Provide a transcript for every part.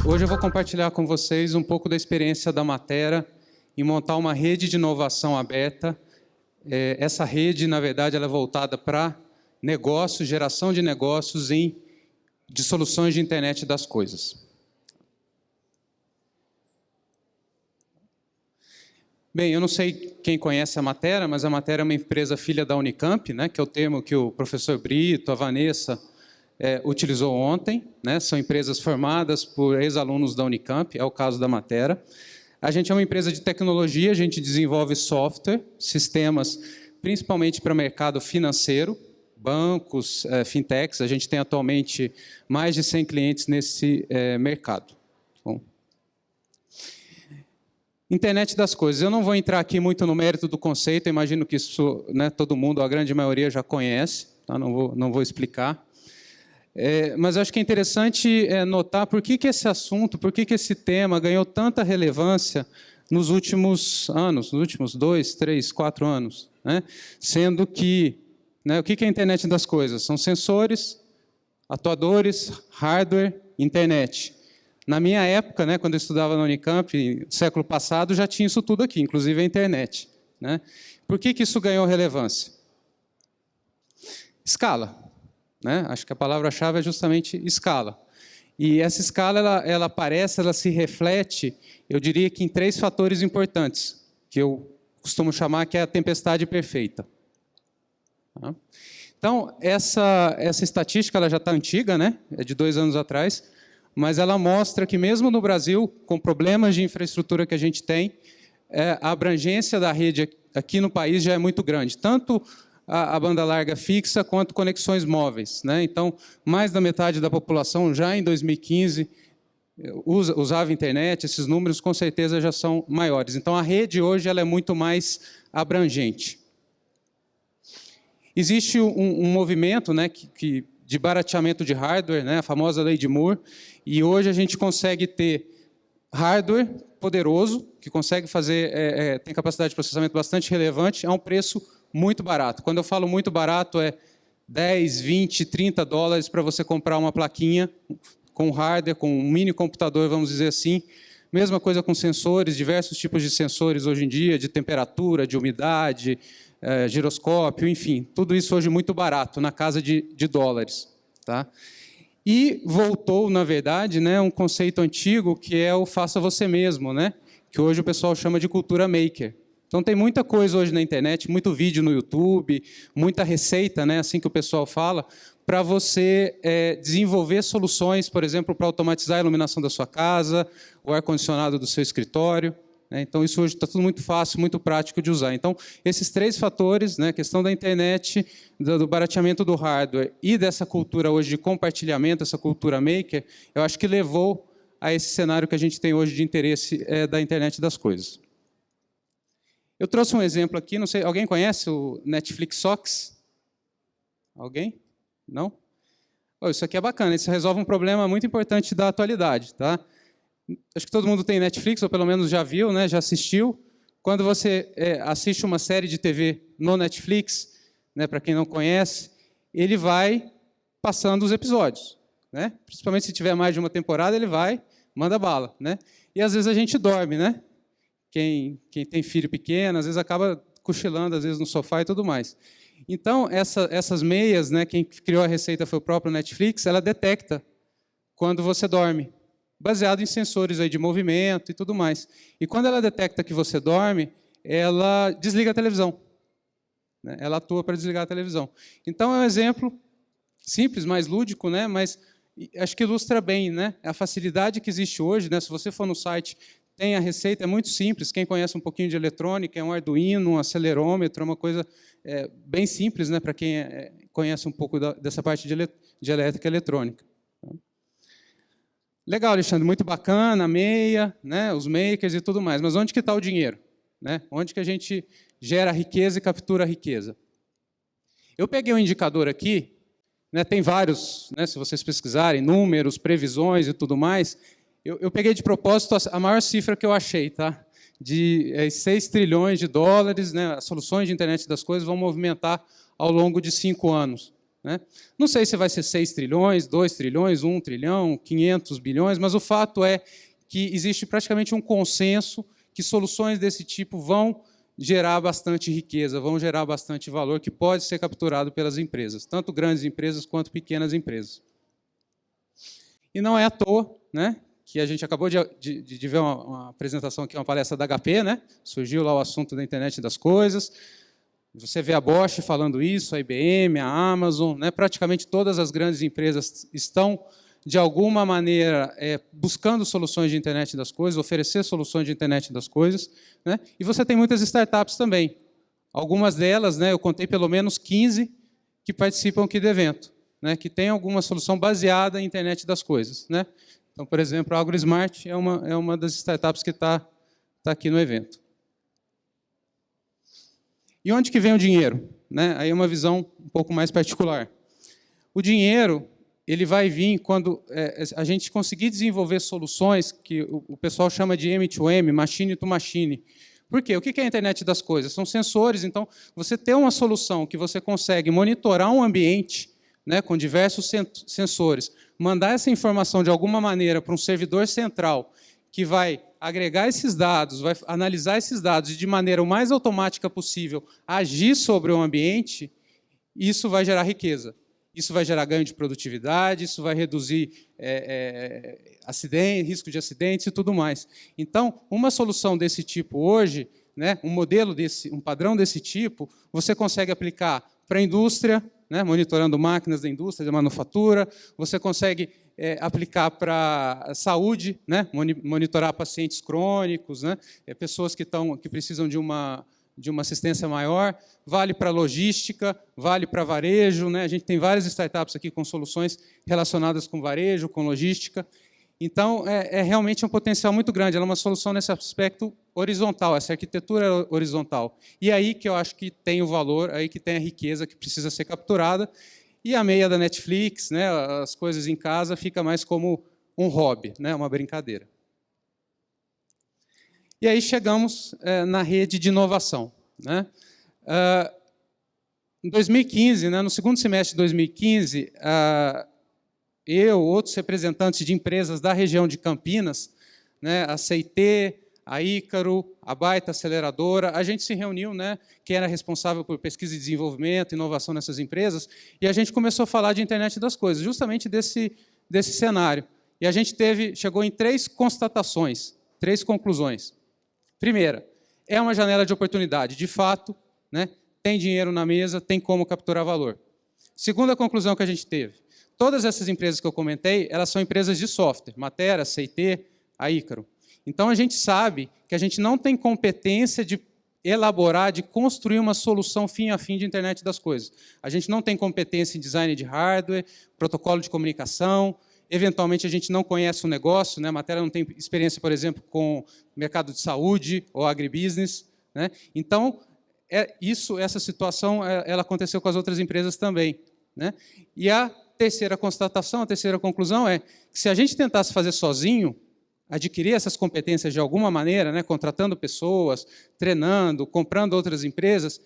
Hoje eu vou compartilhar com vocês um pouco da experiência da Matera em montar uma rede de inovação aberta. Essa rede, na verdade, ela é voltada para negócios, geração de negócios de soluções de internet das coisas. Bem, eu não sei quem conhece a Matera, mas a Matera é uma empresa filha da Unicamp, né, que é o termo que o professor Brito, a Vanessa, utilizou ontem, né? São empresas formadas por ex-alunos da Unicamp, é o caso da Matera. A gente é uma empresa de tecnologia, a gente desenvolve software, sistemas, principalmente para o mercado financeiro, bancos, fintechs. A gente tem atualmente mais de 100 clientes nesse mercado. Bom. Internet das coisas. Eu não vou entrar aqui muito no mérito do conceito, eu imagino que isso, né, todo mundo, a grande maioria, já conhece, tá? Não vou explicar. Mas acho que é interessante notar por que esse assunto, por que esse tema ganhou tanta relevância nos últimos anos, nos últimos 2, 3, 4 anos. Né? Sendo que, né, o que é a internet das coisas? São sensores, atuadores, hardware, internet. Na minha época, né, quando eu estudava na Unicamp, no século passado, já tinha isso tudo aqui, inclusive a internet. Né? Por que isso ganhou relevância? Escala. Né? Acho que a palavra-chave é justamente escala. E essa escala, ela aparece, ela se reflete, eu diria que em 3 fatores importantes, que eu costumo chamar que é a tempestade perfeita. Tá? Então, essa estatística ela já está antiga, né? É de 2 anos atrás, mas ela mostra que mesmo no Brasil, com problemas de infraestrutura que a gente tem, a abrangência da rede aqui no país já é muito grande, tanto a banda larga fixa quanto conexões móveis. Né? Então, mais da metade da população já em 2015 usava internet, esses números com certeza já são maiores. Então, a rede hoje ela é muito mais abrangente. Existe um movimento, né, de barateamento de hardware, né, a famosa lei de Moore, e hoje a gente consegue ter hardware poderoso, que consegue fazer, tem capacidade de processamento bastante relevante, a um preço muito barato. Quando eu falo muito barato, é 10, 20, 30 dólares para você comprar uma plaquinha com hardware, com um mini computador, vamos dizer assim. Mesma coisa com sensores, diversos tipos de sensores hoje em dia, de temperatura, de umidade, giroscópio, enfim. Tudo isso hoje muito barato, na casa de dólares. Tá? E voltou, na verdade, né, um conceito antigo, que é o faça você mesmo, né? Que hoje o pessoal chama de cultura maker. Então, tem muita coisa hoje na internet, muito vídeo no YouTube, muita receita, né, assim que o pessoal fala, para você desenvolver soluções, por exemplo, para automatizar a iluminação da sua casa, o ar-condicionado do seu escritório. Né? Então, isso hoje está tudo muito fácil, muito prático de usar. Então, esses 3 fatores, né, a questão da internet, do barateamento do hardware e dessa cultura hoje de compartilhamento, essa cultura maker, eu acho que levou a esse cenário que a gente tem hoje de interesse da internet das coisas. Eu trouxe um exemplo aqui, não sei, alguém conhece o Netflix Socks? Alguém? Não? Oh, isso aqui é bacana, isso resolve um problema muito importante da atualidade. Tá? Acho que todo mundo tem Netflix, ou pelo menos já viu, né, já assistiu. Quando você assiste uma série de TV no Netflix, né, para quem não conhece, ele vai passando os episódios. Né? Principalmente se tiver mais de uma temporada, ele vai, manda bala. Né? E às vezes a gente dorme, né? Quem tem filho pequeno, às vezes acaba cochilando, às vezes no sofá e tudo mais. Então, essas meias, né, quem criou a receita foi o próprio Netflix, ela detecta quando você dorme, baseado em sensores aí de movimento e tudo mais. E quando ela detecta que você dorme, ela desliga a televisão. Né? Ela atua para desligar a televisão. Então, é um exemplo simples, mais lúdico, né, mas acho que ilustra bem, né, a facilidade que existe hoje. Né, se você for no site, tem a receita, é muito simples. Quem conhece um pouquinho de eletrônica, é um Arduino, um acelerômetro, é uma coisa bem simples, né, para quem conhece um pouco dessa parte de elétrica e eletrônica. Legal, Alexandre, muito bacana, a meia, né, os makers e tudo mais. Mas onde que está o dinheiro? Né? Onde que a gente gera riqueza e captura riqueza? Eu peguei um indicador aqui, né, tem vários, né, se vocês pesquisarem, números, previsões e tudo mais. Eu peguei de propósito a maior cifra que eu achei, tá? De 6 trilhões de dólares, né? As soluções de internet das coisas vão movimentar ao longo de 5 anos. né? Não sei se vai ser 6 trilhões, 2 trilhões, 1 trilhão, 500 bilhões, mas o fato é que existe praticamente um consenso que soluções desse tipo vão gerar bastante riqueza, vão gerar bastante valor que pode ser capturado pelas empresas, tanto grandes empresas quanto pequenas empresas. E não é à toa, né, que a gente acabou de ver uma apresentação aqui, uma palestra da HP, né, surgiu lá o assunto da internet das coisas, você vê a Bosch falando isso, a IBM, a Amazon, né, praticamente todas as grandes empresas estão, de alguma maneira, buscando soluções de internet das coisas, oferecer soluções de internet das coisas, né, e você tem muitas startups também. Algumas delas, né, eu contei pelo menos 15 que participam aqui do evento, né, que tem alguma solução baseada em internet das coisas, né. Então, por exemplo, a AgroSmart é uma das startups que está aqui no evento. E onde que vem o dinheiro? Né? Aí é uma visão um pouco mais particular. O dinheiro ele vai vir quando a gente conseguir desenvolver soluções que o pessoal chama de M2M, machine to machine. Por quê? O que é a internet das coisas? São sensores, então, você ter uma solução que você consegue monitorar um ambiente, né, com diversos sensores, mandar essa informação de alguma maneira para um servidor central que vai agregar esses dados, vai analisar esses dados e, de maneira o mais automática possível, agir sobre o ambiente, isso vai gerar riqueza. Isso vai gerar ganho de produtividade, isso vai reduzir risco de acidentes e tudo mais. Então, uma solução desse tipo hoje, né, um padrão desse tipo, você consegue aplicar para a indústria, né, monitorando máquinas da indústria, da manufatura, você consegue aplicar para a saúde, né, monitorar pacientes crônicos, né, pessoas que precisam de uma assistência maior, vale para logística, vale para varejo, né, a gente tem várias startups aqui com soluções relacionadas com varejo, com logística. Então, realmente um potencial muito grande, ela é uma solução nesse aspecto horizontal, essa arquitetura horizontal. E aí que eu acho que tem o valor, aí que tem a riqueza que precisa ser capturada. E a meia da Netflix, né, as coisas em casa, fica mais como um hobby, né, uma brincadeira. E aí chegamos na rede de inovação. Né? Em 2015, né, no segundo semestre de 2015, outros representantes de empresas da região de Campinas, né, a CIT, a Ícaro, a Baita Aceleradora, a gente se reuniu, né, que era responsável por pesquisa e desenvolvimento, inovação nessas empresas, e a gente começou a falar de internet das coisas, justamente desse cenário. E a gente chegou em 3 constatações, 3 conclusões. Primeira, é uma janela de oportunidade, de fato, né, tem dinheiro na mesa, tem como capturar valor. Segunda conclusão que a gente teve, todas essas empresas que eu comentei, elas são empresas de software, Matera, CIT, a Ícaro. Então, a gente sabe que a gente não tem competência de elaborar, de construir uma solução fim a fim de internet das coisas. A gente não tem competência em design de hardware, protocolo de comunicação, eventualmente a gente não conhece o negócio, né? A Matera não tem experiência, por exemplo, com mercado de saúde ou agribusiness. Né? Então, essa situação ela aconteceu com as outras empresas também. Né? E a terceira constatação, a terceira conclusão é que se a gente tentasse fazer sozinho, adquirir essas competências de alguma maneira, né, contratando pessoas, treinando, comprando outras empresas,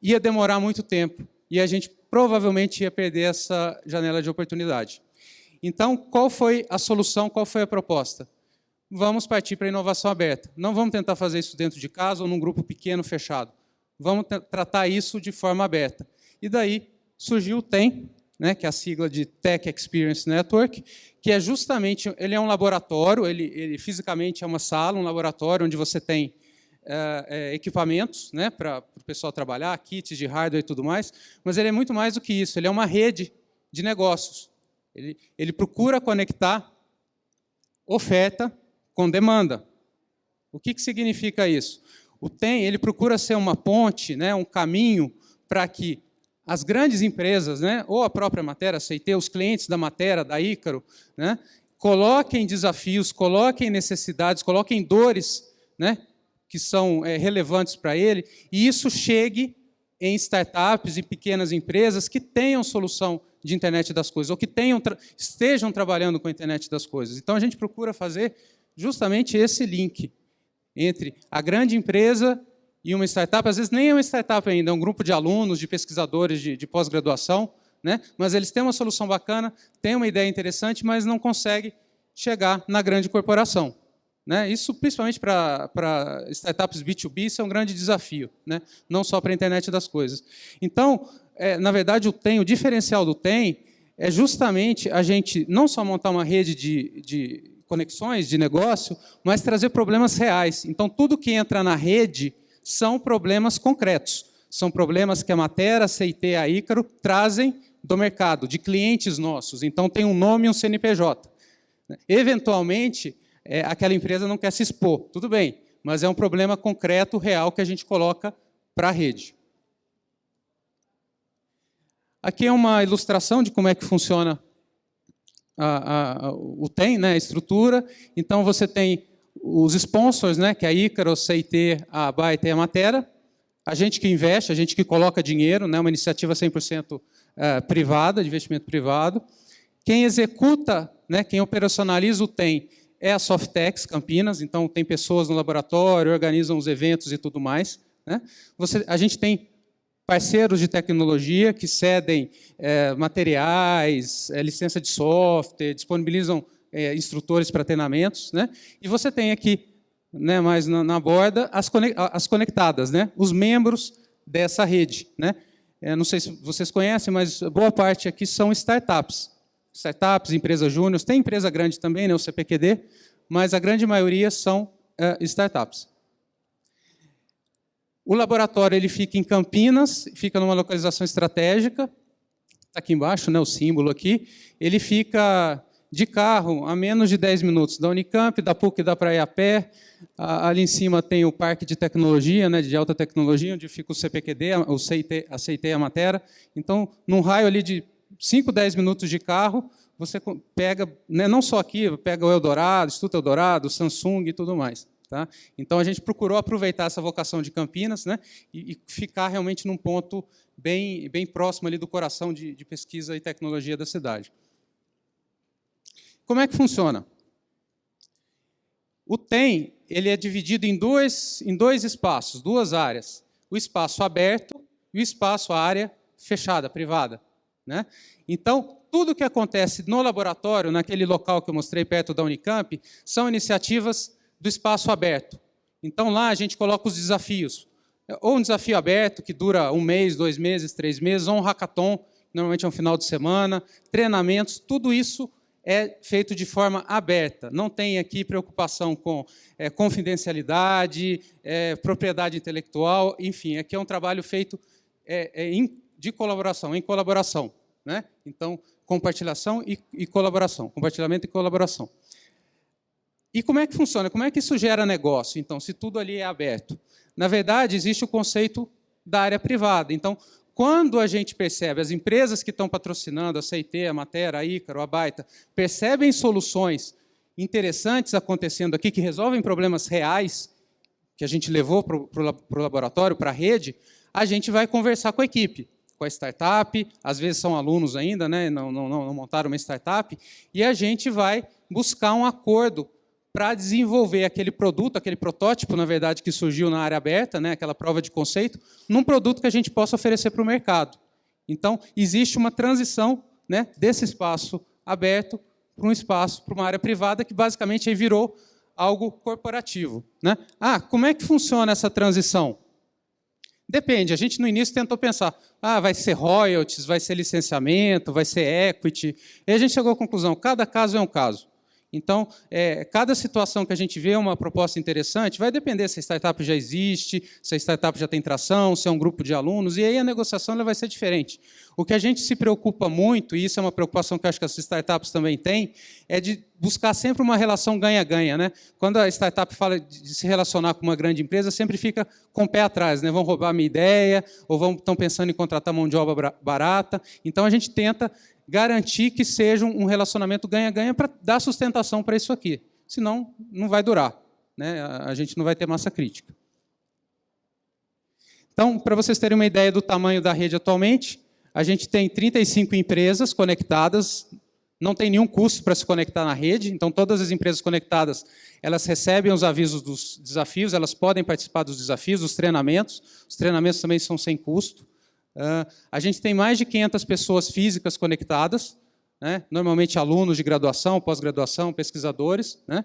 ia demorar muito tempo e a gente provavelmente ia perder essa janela de oportunidade. Então, qual foi a solução, qual foi a proposta? Vamos partir para a inovação aberta. Não vamos tentar fazer isso dentro de casa ou num grupo pequeno, fechado. Vamos tratar isso de forma aberta. E daí surgiu o TEM, né, que é a sigla de Tech Experience Network, que é justamente, ele é um laboratório, ele fisicamente é uma sala, um laboratório onde você tem equipamentos, né, para o pessoal trabalhar, kits de hardware e tudo mais, mas ele é muito mais do que isso, ele é uma rede de negócios. Ele procura conectar oferta com demanda. O que significa isso? O TEM, ele procura ser uma ponte, né, um caminho para que as grandes empresas, né, ou a própria Matera, a CIT, os clientes da Matera, da Ícaro, né, coloquem desafios, coloquem necessidades, coloquem dores, né, que são relevantes para ele, e isso chegue em startups e pequenas empresas que tenham solução de internet das coisas, ou que estejam trabalhando com a internet das coisas. Então, a gente procura fazer justamente esse link entre a grande empresa e uma startup, às vezes nem é uma startup ainda, é um grupo de alunos, de pesquisadores de pós-graduação, né? Mas eles têm uma solução bacana, têm uma ideia interessante, mas não conseguem chegar na grande corporação, né? Isso, principalmente para startups B2B, isso é um grande desafio, né? Não só para a internet das coisas. Então, na verdade, o diferencial do TEM é justamente a gente não só montar uma rede de conexões de negócio, mas trazer problemas reais. Então, tudo que entra na rede são problemas concretos. São problemas que a Matera, a CIT, a Ícaro trazem do mercado, de clientes nossos. Então, tem um nome e um CNPJ. Eventualmente, aquela empresa não quer se expor. Tudo bem, mas é um problema concreto, real, que a gente coloca para a rede. Aqui é uma ilustração de como é que funciona o TEM, né, a estrutura. Então, você tem os sponsors, né, que é a Ícaro, a CIT, a Byte e a Matera. A gente que investe, a gente que coloca dinheiro, né, uma iniciativa 100% privada, de investimento privado. Quem executa, né, quem operacionaliza o TEM é a Softex Campinas. Então, tem pessoas no laboratório, organizam os eventos e tudo mais, né? A gente tem parceiros de tecnologia que cedem materiais, licença de software, disponibilizam instrutores para treinamentos, né? E você tem aqui, né, mais na borda, as conectadas, né? Os membros dessa rede, né? Não sei se vocês conhecem, mas boa parte aqui são startups. Startups, empresas júniores, tem empresa grande também, né, o CPQD, mas a grande maioria são startups. O laboratório ele fica em Campinas, fica numa localização estratégica, está aqui embaixo, né, o símbolo aqui. Ele fica de carro a menos de 10 minutos da Unicamp, da PUC dá para ir a pé. Ali em cima tem o parque de tecnologia, né, de alta tecnologia, onde fica o CPQD, a CIT e a Matera. Então, num raio ali de 5, 10 minutos de carro, você pega, né, não só aqui, pega o Eldorado, Instituto Eldorado, Samsung e tudo mais. Tá? Então, a gente procurou aproveitar essa vocação de Campinas, né, e ficar realmente num ponto bem próximo ali do coração de pesquisa e tecnologia da cidade. Como é que funciona? O TEM ele é dividido em dois espaços, duas áreas. O espaço aberto e o espaço, a área fechada, privada, né? Então, tudo que acontece no laboratório, naquele local que eu mostrei perto da Unicamp, são iniciativas do espaço aberto. Então, lá a gente coloca os desafios. Ou um desafio aberto, que dura 1 mês, 2 meses, 3 meses, ou um hackathon, que normalmente é um final de semana, treinamentos, tudo isso é feito de forma aberta. Não tem aqui preocupação com confidencialidade, propriedade intelectual, enfim, aqui é um trabalho feito de colaboração, em colaboração, né? Então, compartilhação e colaboração, compartilhamento e colaboração. E como é que funciona? Como é que isso gera negócio, então, se tudo ali é aberto? Na verdade, existe o conceito da área privada. Então, quando a gente percebe, as empresas que estão patrocinando, a CIT, a Matera, a Ícaro, a Baita, percebem soluções interessantes acontecendo aqui, que resolvem problemas reais, que a gente levou para o laboratório, para a rede, a gente vai conversar com a equipe, com a startup, às vezes são alunos ainda, né, não montaram uma startup, e a gente vai buscar um acordo para desenvolver aquele produto, aquele protótipo, na verdade, que surgiu na área aberta, né, aquela prova de conceito, num produto que a gente possa oferecer para o mercado. Então, existe uma transição, né, desse espaço aberto para um espaço, para uma área privada, que basicamente aí virou algo corporativo, né? Como é que funciona essa transição? Depende, a gente no início tentou pensar, vai ser royalties, vai ser licenciamento, vai ser equity, e a gente chegou à conclusão, cada caso é um caso. Então, cada situação que a gente vê uma proposta interessante, vai depender se a startup já existe, se a startup já tem tração, se é um grupo de alunos, e aí a negociação ela vai ser diferente. O que a gente se preocupa muito, e isso é uma preocupação que eu acho que as startups também têm, é de buscar sempre uma relação ganha-ganha, né? Quando a startup fala de se relacionar com uma grande empresa, sempre fica com o pé atrás, né? Vão roubar a minha ideia, ou estão pensando em contratar mão de obra barata. Então, a gente tenta garantir que seja um relacionamento ganha-ganha para dar sustentação para isso aqui. Senão, não vai durar, né? A gente não vai ter massa crítica. Então, para vocês terem uma ideia do tamanho da rede atualmente, a gente tem 35 empresas conectadas, não tem nenhum custo para se conectar na rede, então todas as empresas conectadas, elas recebem os avisos dos desafios, elas podem participar dos desafios, dos treinamentos, os treinamentos também são sem custo. A gente tem mais de 500 pessoas físicas conectadas, né? Normalmente alunos de graduação, pós-graduação, pesquisadores, né?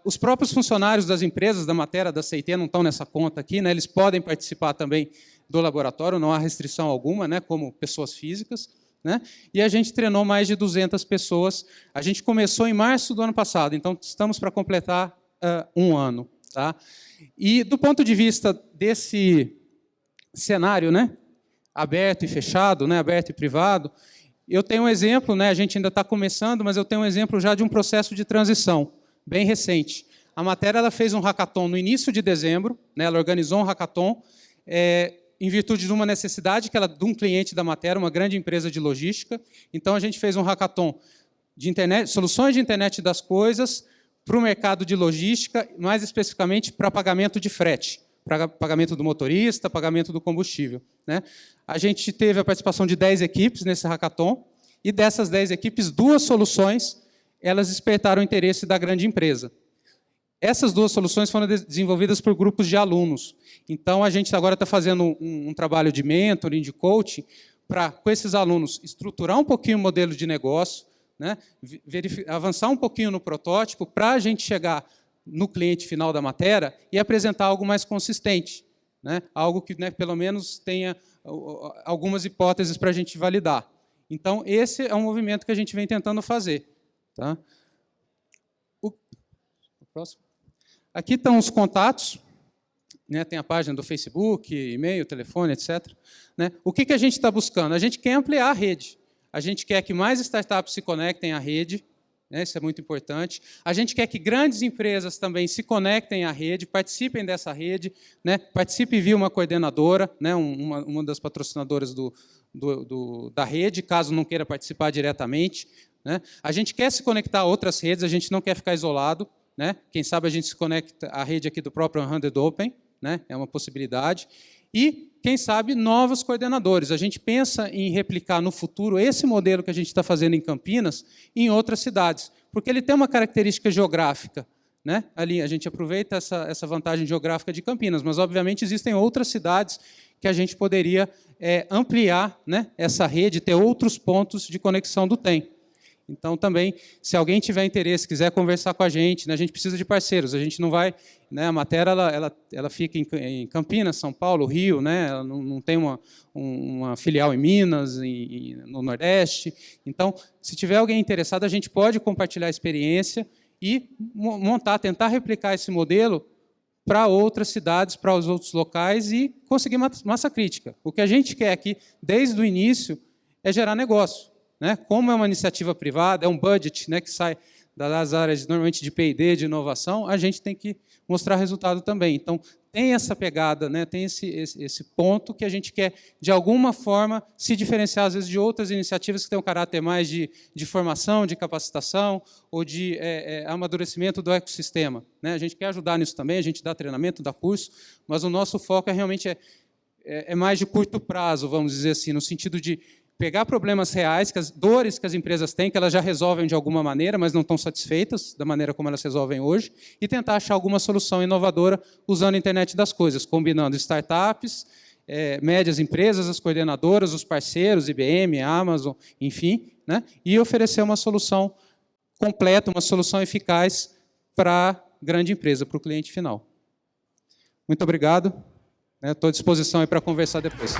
Os próprios funcionários das empresas da matéria da CIT não estão nessa conta aqui, né? Eles podem participar também do laboratório, não há restrição alguma, né? Como pessoas físicas, né? E a gente treinou mais de 200 pessoas. A gente começou em março do ano passado, então estamos para completar 1 ano. Tá? E, do ponto de vista desse cenário, né? Aberto e fechado, né? Aberto e privado, eu tenho um exemplo, né? A gente ainda está começando, mas eu tenho um exemplo já de um processo de transição bem recente. A matéria ela fez um hackathon no início de dezembro, né? Ela organizou um hackathon em virtude de uma necessidade de um cliente da matéria, uma grande empresa de logística. Então, a gente fez um hackathon de internet, soluções de internet das coisas para o mercado de logística, mais especificamente para pagamento de frete, para pagamento do motorista, pagamento do combustível, né? A gente teve a participação de 10 equipes nesse hackathon, e dessas 10 equipes, 2 soluções elas despertaram o interesse da grande empresa. Essas 2 soluções foram desenvolvidas por grupos de alunos. Então, a gente agora está fazendo um trabalho de mentoring, de coaching, para, com esses alunos, estruturar um pouquinho o modelo de negócio, né? Avançar um pouquinho no protótipo, para a gente chegar no cliente final da matéria e apresentar algo mais consistente, né? Algo que, né, pelo menos tenha algumas hipóteses para a gente validar. Então, esse é um movimento que a gente vem tentando fazer. Tá? O próximo. Aqui estão os contatos, né? Tem a página do Facebook, e-mail, telefone, etc. Né? O que a gente está buscando? A gente quer ampliar a rede. A gente quer que mais startups se conectem à rede, né? Isso é muito importante. A gente quer que grandes empresas também se conectem à rede, participem dessa rede, né? Participem via uma coordenadora, né? Uma das patrocinadoras da rede, caso não queira participar diretamente, né? A gente quer se conectar a outras redes, a gente não quer ficar isolado, né? Quem sabe a gente se conecta à rede aqui do próprio 100 Open, né? É uma possibilidade. E, quem sabe, novos coordenadores. A gente pensa em replicar no futuro esse modelo que a gente está fazendo em Campinas em outras cidades, porque ele tem uma característica geográfica, né? Ali a gente aproveita essa vantagem geográfica de Campinas, mas, obviamente, existem outras cidades que a gente poderia ampliar, né, essa rede, ter outros pontos de conexão do TEM. Então, também, se alguém tiver interesse, quiser conversar com a gente, né, a gente precisa de parceiros, a gente não vai... Né, a matéria ela fica em Campinas, São Paulo, Rio, né, ela não tem uma filial em Minas, no Nordeste. Então, se tiver alguém interessado, a gente pode compartilhar a experiência e tentar replicar esse modelo para outras cidades, para os outros locais e conseguir massa crítica. O que a gente quer aqui, desde o início, é gerar negócio. Né? Como é uma iniciativa privada, é um budget, né, que sai das áreas normalmente de P&D, de inovação, a gente tem que mostrar resultado também. Então, tem essa pegada, né, tem esse ponto que a gente quer, de alguma forma, se diferenciar, às vezes, de outras iniciativas que têm um caráter mais de formação, de capacitação ou de amadurecimento do ecossistema. Né? A gente quer ajudar nisso também, a gente dá treinamento, dá curso, mas o nosso foco realmente mais de curto prazo, vamos dizer assim, no sentido de pegar problemas reais, dores que as empresas têm, que elas já resolvem de alguma maneira, mas não estão satisfeitas da maneira como elas resolvem hoje, e tentar achar alguma solução inovadora usando a internet das coisas, combinando startups, médias empresas, as coordenadoras, os parceiros, IBM, Amazon, enfim, né? E oferecer uma solução completa, uma solução eficaz para a grande empresa, para o cliente final. Muito obrigado. Estou à disposição aí para conversar depois.